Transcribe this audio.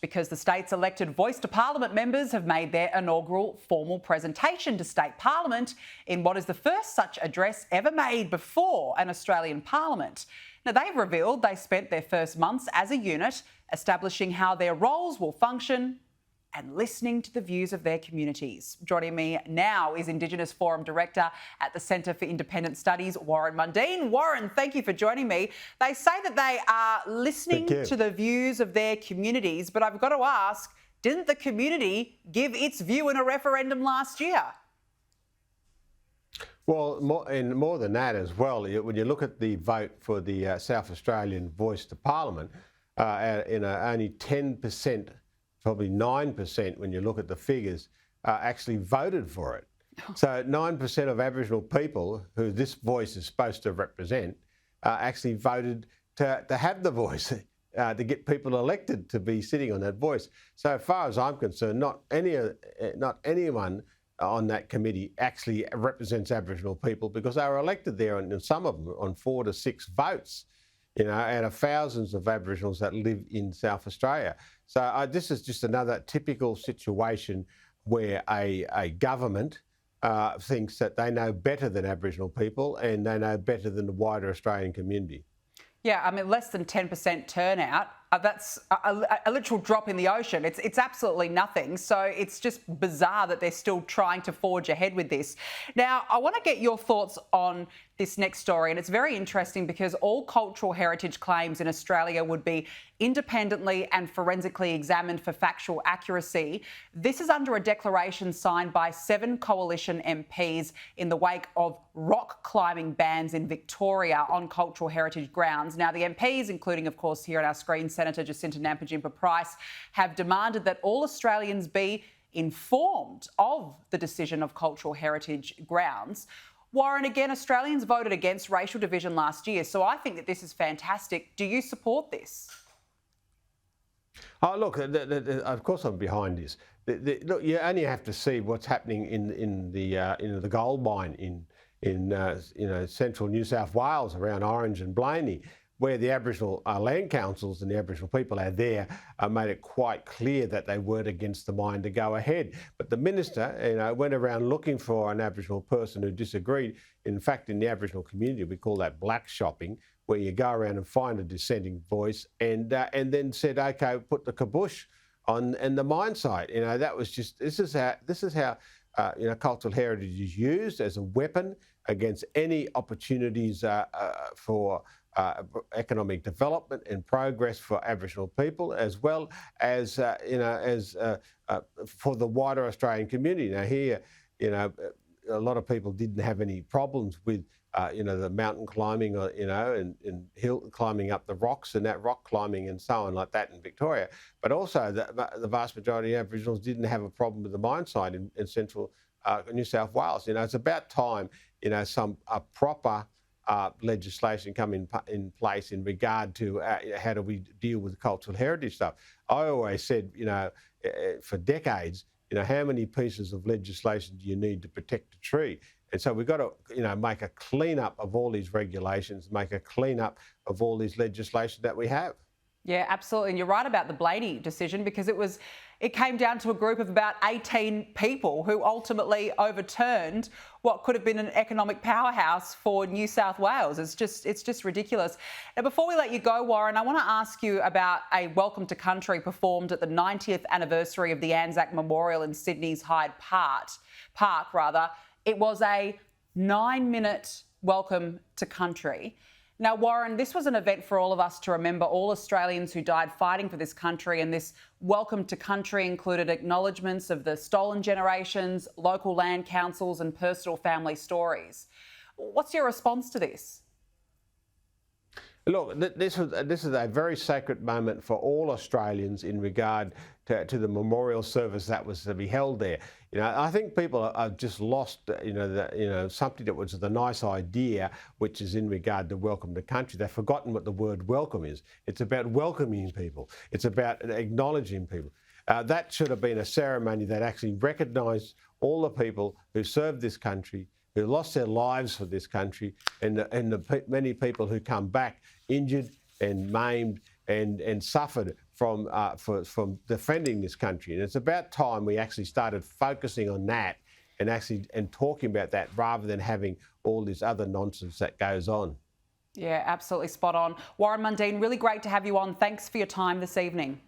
because the state's elected Voice to Parliament members have made their inaugural formal presentation to state parliament in what is the first such address ever made before an Australian parliament. Now, they've revealed they spent their first months as a unit establishing how their roles will function and listening to the views of their communities. Joining me now is Indigenous Forum Director at the Centre for Independent Studies, Warren Mundine. Warren, thank you for joining me. They say that they are listening to the views of their communities, but I've got to ask, didn't the community give its view in a referendum last year? Well, more than that as well, when you look at the vote for the South Australian Voice to Parliament, only 10%, probably 9% when you look at the figures, actually voted for it. So 9% of Aboriginal people who this voice is supposed to represent actually voted to have the voice, to get people elected to be sitting on that voice. So far as I'm concerned, not anyone on that committee actually represents Aboriginal people, because they were elected there, and some of them on 4 to 6 votes, out of thousands of Aboriginals that live in South Australia. So this is just another typical situation where a government thinks that they know better than Aboriginal people and they know better than the wider Australian community. Yeah, I mean, less than 10% turnout, that's a literal drop in the ocean. It's absolutely nothing. So it's just bizarre that they're still trying to forge ahead with this. Now, I want to get your thoughts on this next story, and it's very interesting because all cultural heritage claims in Australia would be independently and forensically examined for factual accuracy. This is under a declaration signed by 7 coalition MPs in the wake of rock climbing bans in Victoria on cultural heritage grounds. Now, the MPs, including, of course, here on our screen, Senator Jacinta Nampijinpa-Price, have demanded that all Australians be informed of the decision of cultural heritage grounds. Warren, again, Australians voted against racial division last year, so I think that this is fantastic. Do you support this? Oh, look, of course I'm behind this. Look, you only have to see what's happening in the gold mine in central New South Wales around Orange and Blaney, where the Aboriginal land councils and the Aboriginal people out there made it quite clear that they weren't against the mine to go ahead. But the minister, went around looking for an Aboriginal person who disagreed. In fact, in the Aboriginal community, we call that black shopping, where you go around and find a dissenting voice, and then said, "Okay, put the kibosh on the mine site." That was just this is how cultural heritage is used as a weapon against any opportunities for economic development and progress for Aboriginal people, as well as for the wider Australian community. Now here, a lot of people didn't have any problems with the mountain climbing, and hill climbing up the rocks and that rock climbing and so on like that in Victoria. But also the vast majority of Aboriginals didn't have a problem with the mine site in central New South Wales. It's about time some proper legislation come in place in regard to how do we deal with cultural heritage stuff. I always said, for decades, how many pieces of legislation do you need to protect a tree? And so we've got to, make a clean-up of all these regulations, make a clean-up of all these legislation that we have. Yeah, absolutely. And you're right about the Blaney decision, because it came down to a group of about 18 people who ultimately overturned what could have been an economic powerhouse for New South Wales. It's just ridiculous. Now, before we let you go, Warren, I want to ask you about a Welcome to Country performed at the 90th anniversary of the Anzac Memorial in Sydney's Hyde Park. It was a 9-minute Welcome to Country. Now, Warren, this was an event for all of us to remember all Australians who died fighting for this country, and this Welcome to Country included acknowledgements of the stolen generations, local land councils and personal family stories. What's your response to this? Look, this is a very sacred moment for all Australians in regard to the memorial service that was to be held there. I think people have just lost, something that was the nice idea, which is in regard to Welcome to Country. They've forgotten what the word welcome is. It's about welcoming people. It's about acknowledging people. That should have been a ceremony that actually recognised all the people who served this country, who lost their lives for this country, and the many people who come back injured and maimed and suffered from defending this country. And it's about time we actually started focusing on that and talking about that rather than having all this other nonsense that goes on. Yeah, absolutely spot on. Warren Mundine, really great to have you on. Thanks for your time this evening.